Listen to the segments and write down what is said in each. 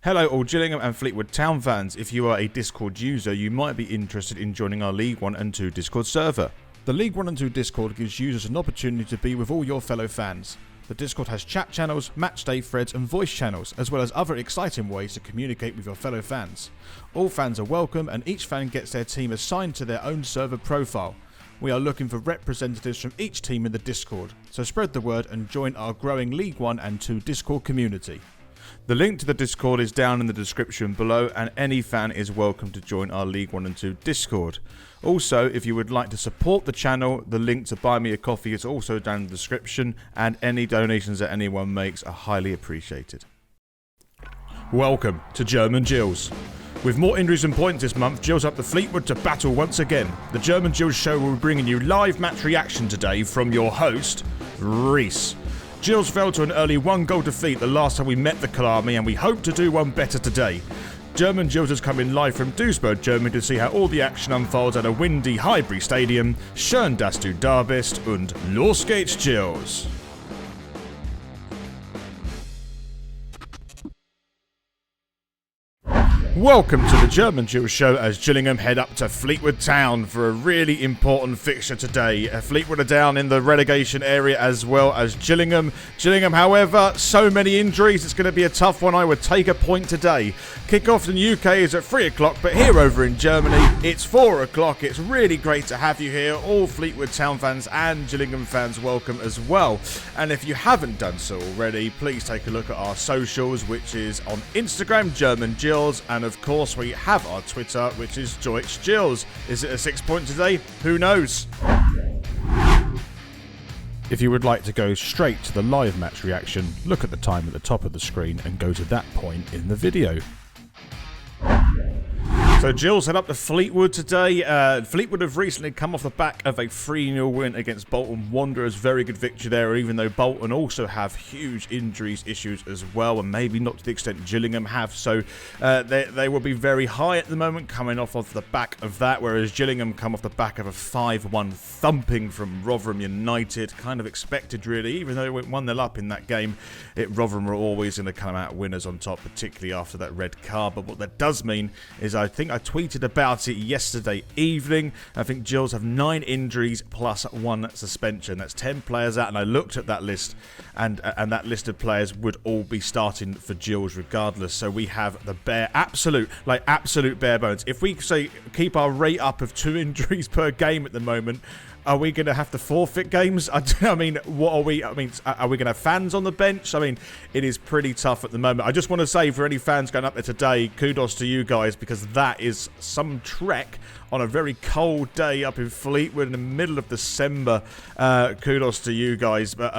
Hello all Gillingham and Fleetwood Town fans. If you are a Discord user, you might be interested in joining our League 1 and 2 Discord server. The League 1 and 2 Discord gives users an opportunity to be with all your fellow fans. The Discord has chat channels, matchday threads and voice channels, as well as other exciting ways to communicate with your fellow fans. All fans are welcome and each fan gets their team assigned to their own server profile. We are looking for representatives from each team in the Discord, so spread the word and join our growing League 1 and 2 Discord community. The link to the Discord is down in the description below, and any fan is welcome to join our League 1 and 2 Discord. Also, if you would like to support the channel, the link to buy me a coffee is also down in the description, and any donations that anyone makes are highly appreciated. Welcome to German Gills. With more injuries and points this month, Gills up the Fleetwood to battle once again. The German Gills show will be bringing you live match reaction today from your host, Reese. Gills fell to an early 1-goal defeat the last time we met the Kalami, and we hope to do one better today. German Gills has come in live from Duisburg, Germany to see how all the action unfolds at a windy Highbury Stadium. Schön, dass du da bist und los geht's, Gills! Welcome to the German Gills show as Gillingham head up to Fleetwood Town for a really important fixture today. Fleetwood are down in the relegation area as well as Gillingham. Gillingham, however, so many injuries, it's going to be a tough one. I would take a point today. Kick-off in the UK is at 3 o'clock, but here over in Germany, it's 4 o'clock. It's really great to have you here. All Fleetwood Town fans and Gillingham fans welcome as well. And if you haven't done so already, please take a look at our socials, which is on Instagram, German Gills, and of course we have our Twitter, which is Deutsch Gills. Is it a 6 point today? Who knows? If you would like to go straight to the live match reaction, look at the time at the top of the screen and go to that point in the video. So Gills head up to Fleetwood today. Fleetwood have recently come off the back of a 3-0 win against Bolton Wanderers. Very good victory there, even though Bolton also have huge injuries issues as well, and maybe not to the extent Gillingham have. So they will be very high at the moment, coming off the back of that, whereas Gillingham come off the back of a 5-1 thumping from Rotherham United. Kind of expected, really, even though they went 1-0 up in that game. Rotherham were always going to come out winners on top, particularly after that red card. But what that does mean is I think I tweeted about it yesterday evening. I think Gills have 9 injuries plus 1 suspension. That's 10 players out, and I looked at that list, and that list of players would all be starting for Gills regardless. So we have the absolute bare bones. If we say keep our rate up of 2 injuries per game at the moment, are we going to have to forfeit games? I mean, what are we? I mean, are we going to have fans on the bench? I mean, it is pretty tough at the moment. I just want to say, for any fans going up there today, kudos to you guys, because that is some trek on a very cold day up in Fleetwood in the middle of December. Kudos to you guys. But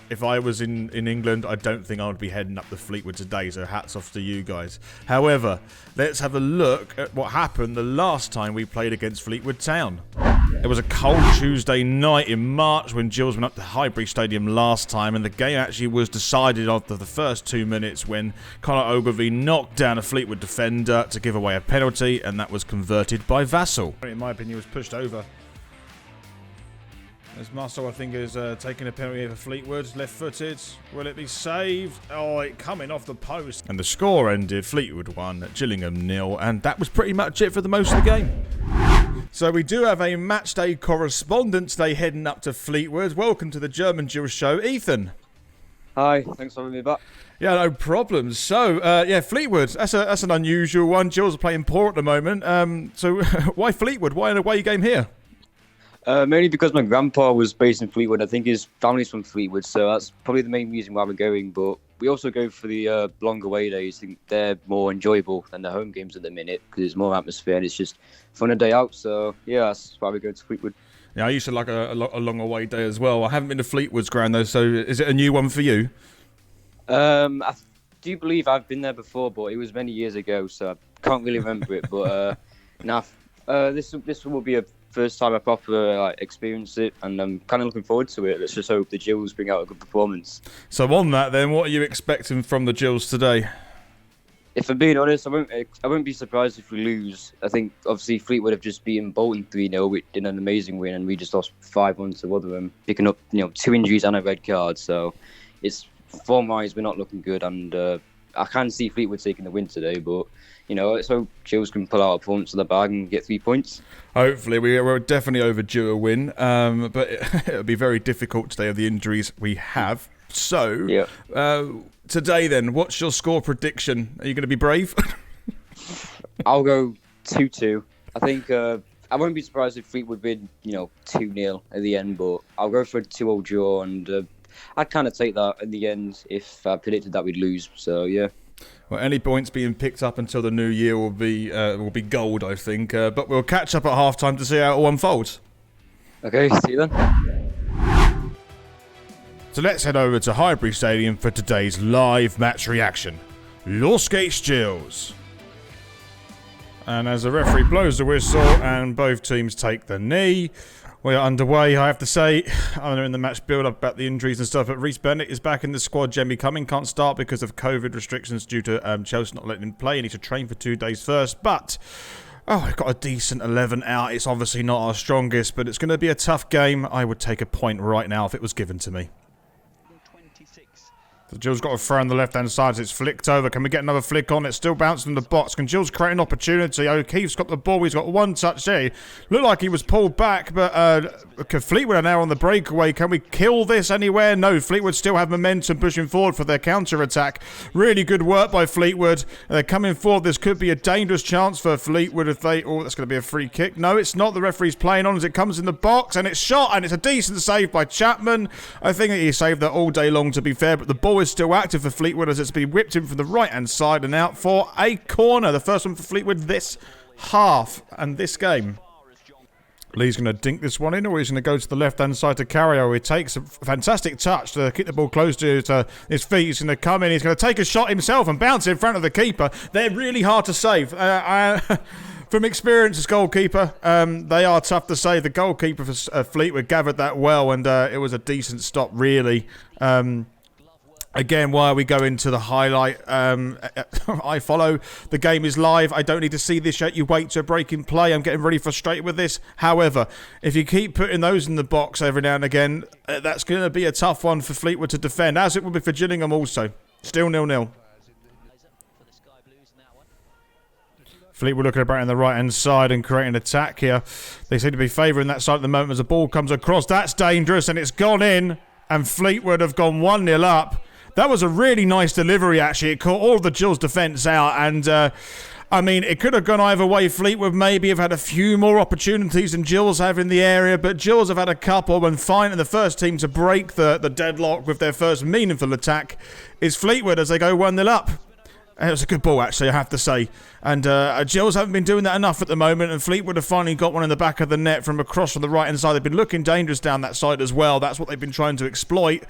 if I was in England, I don't think I would be heading up to Fleetwood today, so hats off to you guys. However, let's have a look at what happened the last time we played against Fleetwood Town. It was a cold Tuesday night in March when Gills went up to Highbury Stadium last time, and the game actually was decided after the first 2 minutes when Conor Ogilvie knocked down a Fleetwood defender to give away a penalty, and that was converted by Vassell. In my opinion, he was pushed over. As Marcel, I think, is taking a penalty for Fleetwood. Left-footed. Will it be saved? Oh, it coming off the post. And the score ended Fleetwood 1, Gillingham 0, and that was pretty much it for the most of the game. So we do have a matchday correspondent today heading up to Fleetwood. Welcome to the German Gills show, Ethan. Hi, thanks for having me back. Yeah, no problems. So, yeah, Fleetwood, that's an unusual one. Gills are playing poor at the moment. So why Fleetwood? Why an away game here? Mainly because my grandpa was based in Fleetwood. I think his family's from Fleetwood, so that's probably the main reason why we're going. But we also go for the long away days. I think they're more enjoyable than the home games at the minute because there's more atmosphere and it's just fun a day out. So, yeah, that's why we go to Fleetwood. Yeah, I used to like a long away day as well. I haven't been to Fleetwood's ground, though, so is it a new one for you? I do believe I've been there before, but it was many years ago, so I can't really remember it. But this will be a first time I proper experience it, and I'm kind of looking forward to it. Let's just hope the Gills bring out a good performance. So on that, then, what are you expecting from the Gills today? If I'm being honest, I won't be surprised if we lose. I think obviously Fleetwood have just beaten Bolton 3-0, which did an amazing win, and we just lost 5-1 to Rotherham, picking up 2 injuries and a red card. So it's form-wise we're not looking good, and I can see Fleetwood taking the win today, but let's hope Gills can pull out a performance of the bag and get 3 points. Hopefully, we're definitely overdue a win, but it'll be very difficult today with the injuries we have. So, today then, what's your score prediction? Are you going to be brave? I'll go 2-2. I think I won't be surprised if Fleetwood win, 2-0 at the end, but I'll go for a 2-0 draw, and I'd kind of take that in the end if I predicted that we'd lose. So, yeah. Well, any points being picked up until the new year will be gold, I think. But we'll catch up at halftime to see how it all unfolds. Okay, see you then. So let's head over to Highbury Stadium for today's live match reaction. Lawsgate Gills. And as the referee blows the whistle and both teams take the knee, we are underway. I have to say, I know in the match build-up about the injuries and stuff, but Reece Bennett is back in the squad. Jamie Cumming can't start because of COVID restrictions due to Chelsea not letting him play. He needs to train for 2 days first, but we've got a decent 11 out. It's obviously not our strongest, but it's going to be a tough game. I would take a point right now if it was given to me. So Gills got a throw on the left-hand side as it's flicked over. Can we get another flick on? It's still bouncing in the box. Can Gills create an opportunity? O'Keefe's got the ball. He's got one touch there. Looked like he was pulled back, but Fleetwood are now on the breakaway. Can we kill this anywhere? No, Fleetwood still have momentum pushing forward for their counter-attack. Really good work by Fleetwood. They're coming forward. This could be a dangerous chance for Fleetwood if they... Oh, that's going to be a free kick. No, it's not. The referee's playing on as it comes in the box, and it's shot, and it's a decent save by Chapman. I think that he saved that all day long, to be fair, but the ball is still active for Fleetwood as it's been whipped in from the right-hand side and out for a corner. The first one for Fleetwood this half and this game. Lee's going to dink this one in, or he's going to go to the left-hand side to Carrio. He takes a fantastic touch to keep the ball close to his feet. He's going to come in. He's going to take a shot himself and bounce in front of the keeper. They're really hard to save. From experience as goalkeeper, they are tough to save. The goalkeeper for Fleetwood gathered that well, and it was a decent stop, really. Again, while we go into the highlight, I follow. The game is live. I don't need to see this yet. You wait to break in play. I'm getting really frustrated with this. However, if you keep putting those in the box every now and again, that's going to be a tough one for Fleetwood to defend, as it will be for Gillingham also. Still 0-0. Fleetwood looking about in the right-hand side and creating an attack here. They seem to be favouring that side at the moment as the ball comes across. That's dangerous, and it's gone in, and Fleetwood have gone 1-0 up. That was a really nice delivery, actually. It caught all of the Gills defence out, and I mean, it could have gone either way. Fleetwood maybe have had a few more opportunities than Gills have in the area, but Gills have had a couple, and finding the first team to break the deadlock with their first meaningful attack is Fleetwood as they go 1-0 up. And it was a good ball, actually, I have to say. And Gills haven't been doing that enough at the moment, and Fleetwood have finally got one in the back of the net from across from the right-hand side. They've been looking dangerous down that side as well. That's what they've been trying to exploit.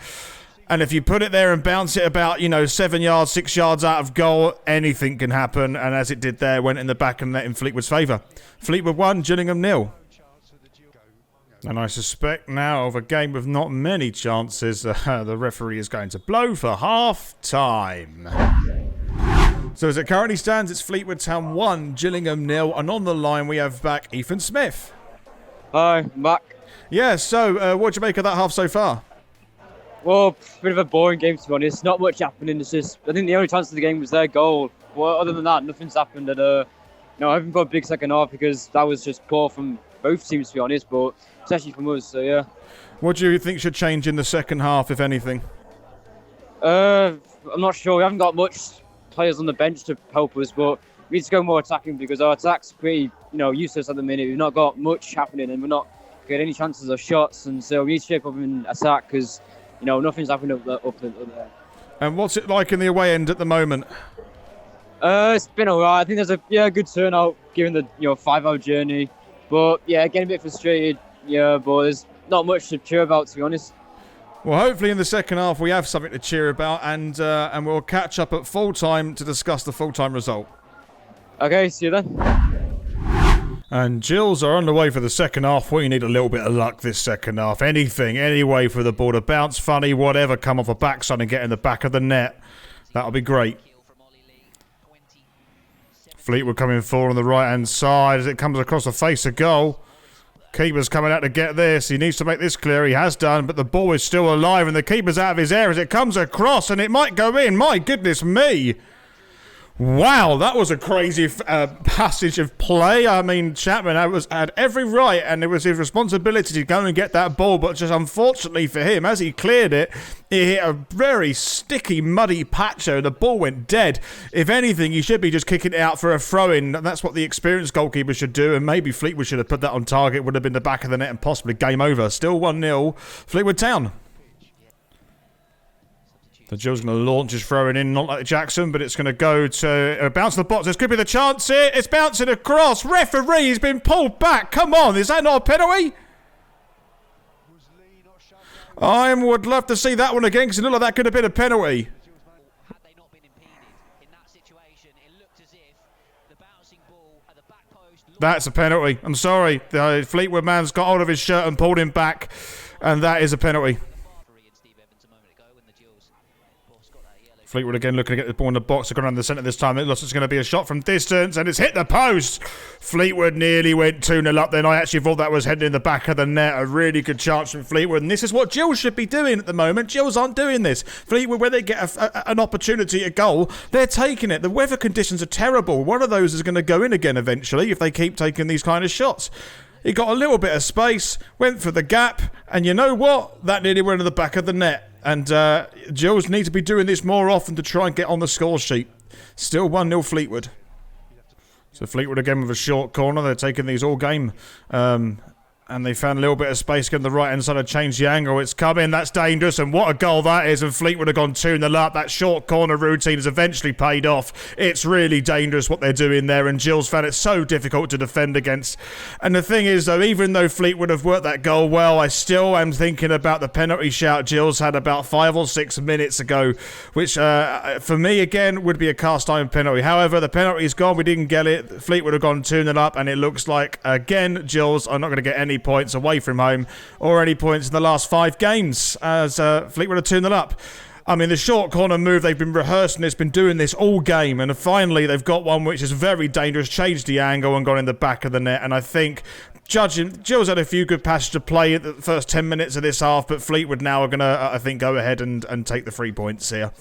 And if you put it there and bounce it about, 7 yards, 6 yards out of goal, anything can happen. And as it did there, went in the back of the net in Fleetwood's favour. Fleetwood 1, Gillingham 0. And I suspect now of a game with not many chances, the referee is going to blow for half-time. So as it currently stands, it's Fleetwood Town 1, Gillingham 0. And on the line, we have back Ethan Smith. Hi, I'm back. Yeah, so what do you make of that half so far? Well, bit of a boring game, to be honest. Not much happening. It's just, I think the only chance of the game was their goal. Well, other than that, nothing's happened. And I haven't got a big second half because that was just poor from both teams, to be honest. But especially from us, so yeah. What do you think should change in the second half, if anything? I'm not sure. We haven't got much players on the bench to help us, but we need to go more attacking because our attack's pretty, useless at the minute. We've not got much happening, and we're not getting any chances of shots. And so we need to shape up in attack because nothing's happening up there. And what's it like in the away end at the moment? It's been alright. I think there's a good turnout given the 5-hour journey, but yeah, getting a bit frustrated. Yeah, but there's not much to cheer about, to be honest. Well, hopefully in the second half we have something to cheer about, and we'll catch up at full time to discuss the full time result. Okay, see you then. And Gills are on the way for the second half. We need a little bit of luck this second half. Anything, any way for the ball to bounce funny, whatever, come off a backside and get in the back of the net. That'll be great. Fleetwood coming forward on the right-hand side as it comes across the face of goal. Keeper's coming out to get this. He needs to make this clear. He has done, but the ball is still alive, and the keeper's out of his air as it comes across, and it might go in. My goodness me. Wow, that was a crazy passage of play. I mean, Chapman had every right, and it was his responsibility to go and get that ball, but just unfortunately for him, as he cleared it, he hit a very sticky, muddy patcher, and the ball went dead. If anything, he should be just kicking it out for a throw-in. That's what the experienced goalkeeper should do, and maybe Fleetwood should have put that on target. Would have been the back of the net and possibly game over. Still 1-0, Fleetwood Town. So Gills going to launch his throwing in, not like Jackson, but it's going to go to bounce the box. This could be the chance here. It's bouncing across. Referee's been pulled back. Come on, is that not a penalty? I would love to see that one again because it looked like that could have been a penalty. Had they not been impeded in that situation, it looked as if the bouncing ball at the back post. That's a penalty. I'm sorry. The Fleetwood man's got hold of his shirt and pulled him back, and that is a penalty. Fleetwood again looking to get the ball in the box. They're going around the centre this time. It looks like it's going to be a shot from distance, and it's hit the post. Fleetwood nearly went 2-0 up then. I actually thought that was heading in the back of the net. A really good chance from Fleetwood, and this is what Gills should be doing at the moment. Gills aren't doing this. Fleetwood, when they get an opportunity at goal, they're taking it. The weather conditions are terrible. One of those is going to go in again eventually if they keep taking these kind of shots. He got a little bit of space, went for the gap, and you know what? That nearly went in the back of the net. And Gills need to be doing this more often to try and get on the score sheet. Still 1-0 Fleetwood. So Fleetwood again with a short corner. They're taking these all game. And they found a little bit of space getting the right hand side to change the angle. It's coming. That's dangerous. And what a goal that is. And Fleetwood have gone 2-0 up. That short corner routine has eventually paid off. It's really dangerous what they're doing there. And Gills found it so difficult to defend against. And the thing is, though, even though Fleetwood have worked that goal well, I still am thinking about the penalty shout Gills had about 5 or 6 minutes ago, which for me, again, would be a cast iron penalty. However, the penalty's gone. We didn't get it. Fleetwood have gone 2-0 up. And it looks like, again, Gills are not going to get any points away from home or any points in the last 5 games as Fleetwood are 2-0 up. I mean, the short corner move, they've been rehearsing this, been doing this all game, and finally they've got one which is very dangerous, changed the angle and gone in the back of the net. And I think, judging, Gills had a few good passages to play at the first 10 minutes of this half, but Fleetwood now are going to, I think, go ahead and take the 3 points here.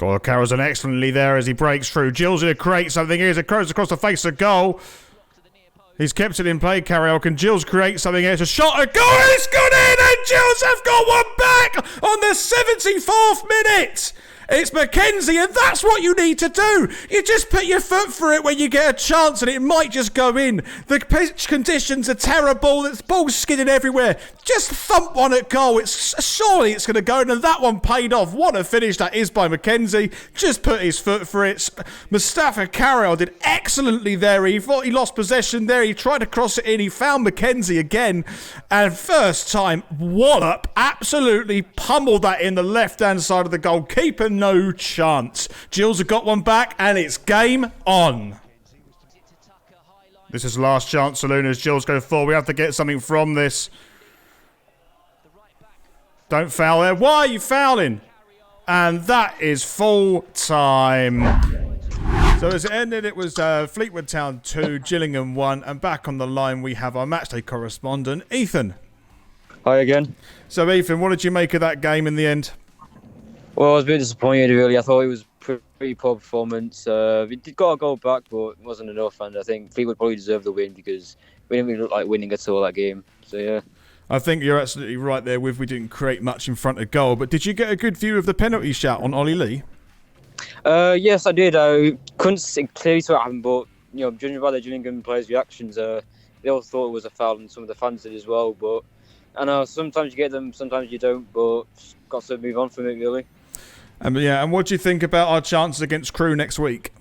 Oh, Carroll's excellently there as he breaks through. Gills going to create something here as it goes across the face of goal. He's kept it in play, Carroll. Can Gills create something here? It's a shot, a goal, it's gone in, and Gills have got one back on the 74th minute. It's McKenzie, and that's what you need to do. You just put your foot for it when you get a chance, and it might just go in. The pitch conditions are terrible. The ball's skidding everywhere. Just thump one at goal. Surely it's going to go in, and that one paid off. What a finish that is by McKenzie. Just put his foot for it. Mustafa Carroll did excellently there. He thought he lost possession there. He tried to cross it in. He found McKenzie again, and first time wallop absolutely pummeled that in the left-hand side of the goal. Keeper no chance. Gills have got one back, and it's game on. This is last chance saloon as Gills go forward. We have to get something from this. Don't foul there. Why are you fouling? And that is full time. So as it ended, it was Fleetwood Town 2, Gillingham 1, and back on the line we have our matchday correspondent, Ethan. Hi again. So Ethan, what did you make of that game in the end? Well, I was a bit disappointed, really. I thought it was pretty poor performance. We did got a goal back, but it wasn't enough. And I think Fleetwood probably deserved the win because we didn't really look like winning at all that game. So, yeah. I think you're absolutely right there with we didn't create much in front of goal. But did you get a good view of the penalty shout on Ollie Lee? Yes, I did. I couldn't clearly see what happened, but judging by the Gillingham players' reactions, they all thought it was a foul, and some of the fans did as well. But I know sometimes you get them, sometimes you don't. But just got to move on from it, really. And what do you think about our chances against Crewe next week?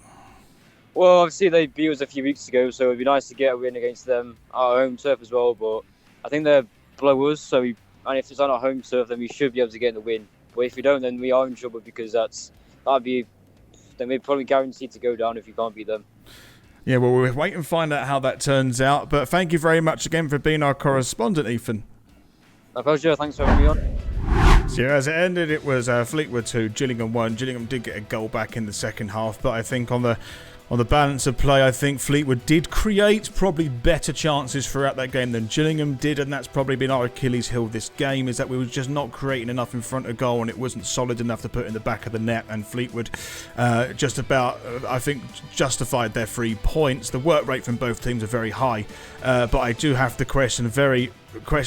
Well, obviously they beat us a few weeks ago, so it'd be nice to get a win against them, our home turf as well. But I think they're below us, and if it's on our home turf, then we should be able to get the win. But if we don't, then we are in trouble because then we're probably guaranteed to go down if we can't beat them. Yeah, well, we'll wait and find out how that turns out. But thank you very much again for being our correspondent, Ethan. My pleasure. Thanks for having me on. So as it ended, it was Fleetwood 2, Gillingham 1. Gillingham did get a goal back in the second half, but I think on the On the balance of play, I think Fleetwood did create probably better chances throughout that game than Gillingham did, and that's probably been our Achilles heel this game, is that we were just not creating enough in front of goal, and it wasn't solid enough to put in the back of the net, and Fleetwood just about, I think, justified their 3 points. The work rate from both teams are very high, but I do have to question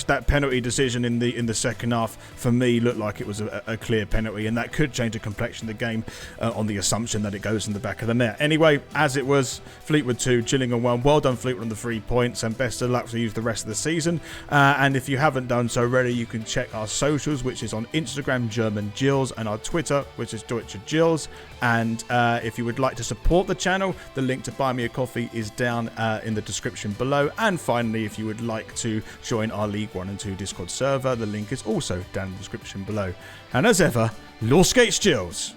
that penalty decision in the second half. For me, looked like it was a clear penalty, and that could change the complexion of the game on the assumption that it goes in the back of the net. Anyway, as it was, Fleetwood 2, Gillingham 1. Well done, Fleetwood, on the 3 points, and best of luck to you the rest of the season. And if you haven't done so already, you can check our socials, which is on Instagram, German Gills, and our Twitter, which is Deutsche Gills. And if you would like to support the channel, the link to buy me a coffee is down in the description below. And finally, if you would like to join our League 1 and 2 Discord server, the link is also down in the description below. And as ever, Los Gates Gills!